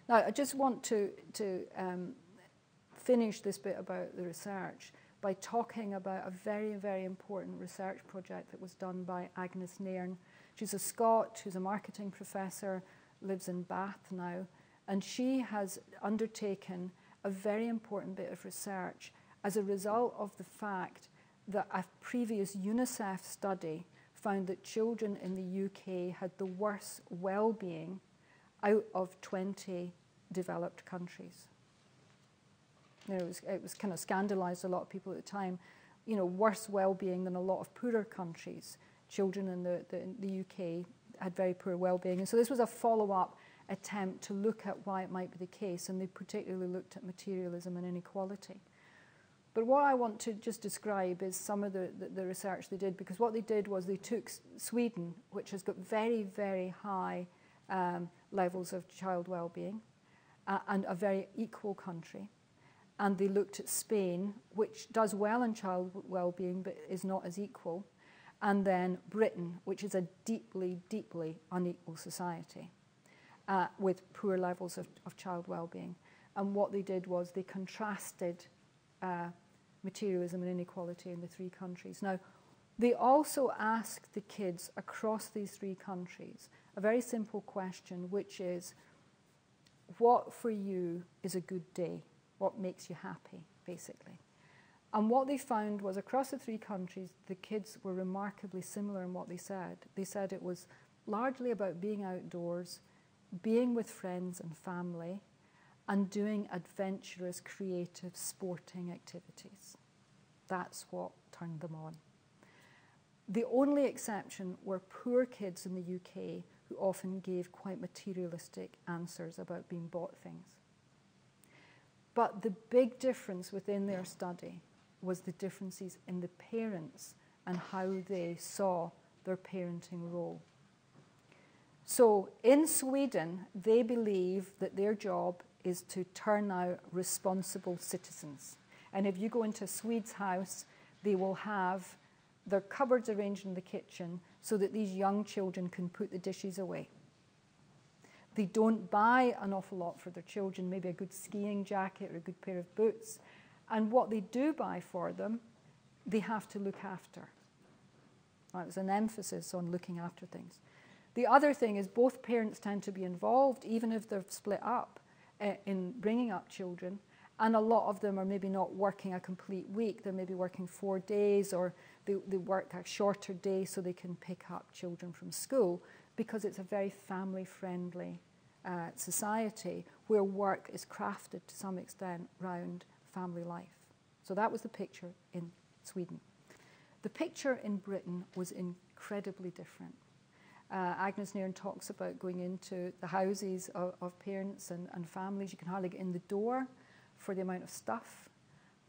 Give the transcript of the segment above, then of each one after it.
Now, I just want to finish this bit about the research by talking about a very, very important research project that was done by Agnes Nairn. She's a Scot who's a marketing professor, lives in Bath now, and she has undertaken a very important bit of research as a result of the fact that a previous UNICEF study found that children in the UK had the worst well-being out of 20 developed countries. You know, it was kind of scandalised a lot of people at the time. You know, worse well-being than a lot of poorer countries. Children in the UK had very poor well-being. And so this was a follow-up attempt to look at why it might be the case, and they particularly looked at materialism and inequality. But what I want to just describe is some of the research they did, because what they did was they took Sweden, which has got very, very high levels of child well-being, and a very equal country, and they looked at Spain, which does well in child well-being but is not as equal, and then Britain, which is a deeply, deeply unequal society with poor levels of child well-being. And what they did was they contrasted materialism and inequality in the three countries. Now, they also asked the kids across these three countries a very simple question, which is, what for you is a good day? What makes you happy, basically? And what they found was across the three countries, the kids were remarkably similar in what they said. They said it was largely about being outdoors, being with friends and family, and doing adventurous, creative, sporting activities. That's what turned them on. The only exception were poor kids in the UK who often gave quite materialistic answers about being bought things. But the big difference within their study was the differences in the parents and how they saw their parenting role. So in Sweden, they believe that their job is to turn out responsible citizens. And if you go into a Swede's house, they will have their cupboards arranged in the kitchen so that these young children can put the dishes away. They don't buy an awful lot for their children, maybe a good skiing jacket or a good pair of boots. And what they do buy for them, they have to look after. Right, there's an emphasis on looking after things. The other thing is both parents tend to be involved, even if they're split up, in bringing up children. And a lot of them are maybe not working a complete week. They're maybe working 4 days, or they work a shorter day so they can pick up children from school, because it's a very family-friendly society where work is crafted to some extent around family life. So that was the picture in Sweden. The picture in Britain was incredibly different. Agnes Nairn talks about going into the houses of parents and families. You can hardly get in the door for the amount of stuff,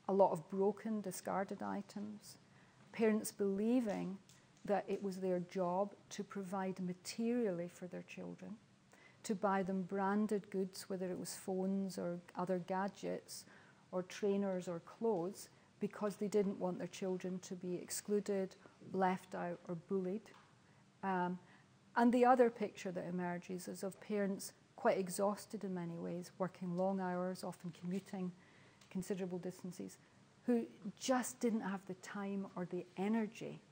a lot of broken, discarded items, parents believing that it was their job to provide materially for their children, to buy them branded goods, whether it was phones or other gadgets or trainers or clothes, because they didn't want their children to be excluded, left out or bullied. And the other picture that emerges is of parents quite exhausted in many ways, working long hours, often commuting considerable distances, who just didn't have the time or the energy,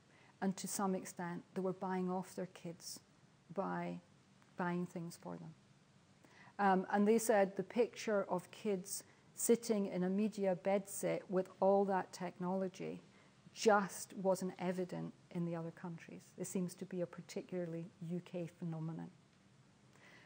and to some extent they were buying off their kids by buying things for them. And they said the picture of kids sitting in a media bedsit with all that technology just wasn't evident in the other countries. It seems to be a particularly UK phenomenon.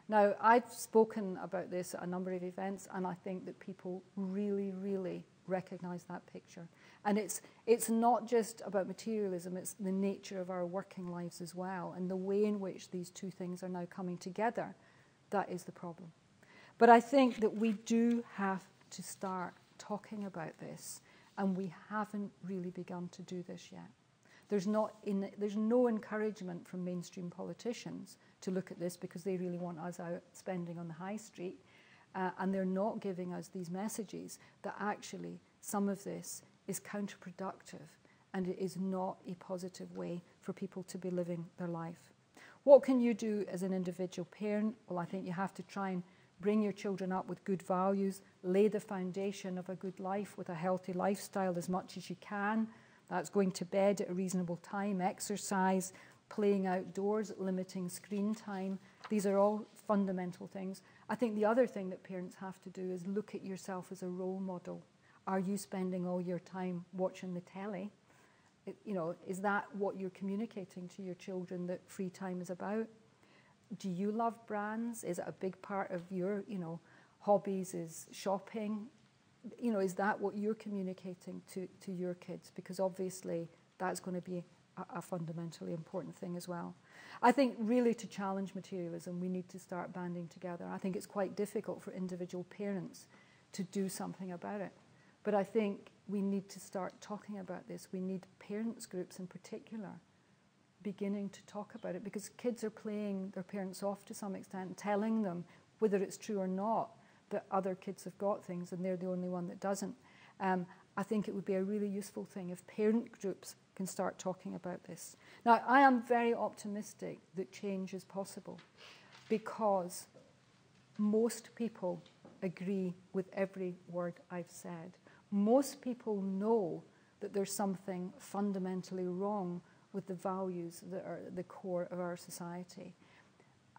Now, I've spoken about this at a number of events, and I think that people really, really recognize that picture. And it's not just about materialism, it's the nature of our working lives as well, and the way in which these two things are now coming together. That is the problem. But I think that we do have to start talking about this, and we haven't really begun to do this yet. There's no encouragement from mainstream politicians to look at this, because they really want us out spending on the high street, and they're not giving us these messages that actually some of this is counterproductive and it is not a positive way for people to be living their life. What can you do as an individual parent? Well, I think you have to try and bring your children up with good values, lay the foundation of a good life with a healthy lifestyle as much as you can. That's going to bed at a reasonable time, exercise, playing outdoors, limiting screen time. These are all fundamental things. I think the other thing that parents have to do is look at yourself as a role model. Are you spending all your time watching the telly? Is that what you're communicating to your children that free time is about? Do you love brands? Is it a big part of your, hobbies is shopping? Is that what you're communicating to your kids? Because obviously that's going to be a fundamentally important thing as well. I think really to challenge materialism, we need to start banding together. I think it's quite difficult for individual parents to do something about it. But I think we need to start talking about this. We need parents groups in particular beginning to talk about it, because kids are playing their parents off to some extent, telling them, whether it's true or not, that other kids have got things and they're the only one that doesn't. I think it would be a really useful thing if parent groups can start talking about this. Now, I am very optimistic that change is possible, because most people agree with every word I've said. Most people know that there's something fundamentally wrong with the values that are at the core of our society.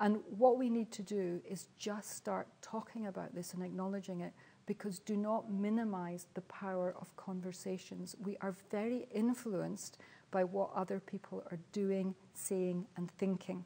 And what we need to do is just start talking about this and acknowledging it, because do not minimize the power of conversations. We are very influenced by what other people are doing, saying, and thinking.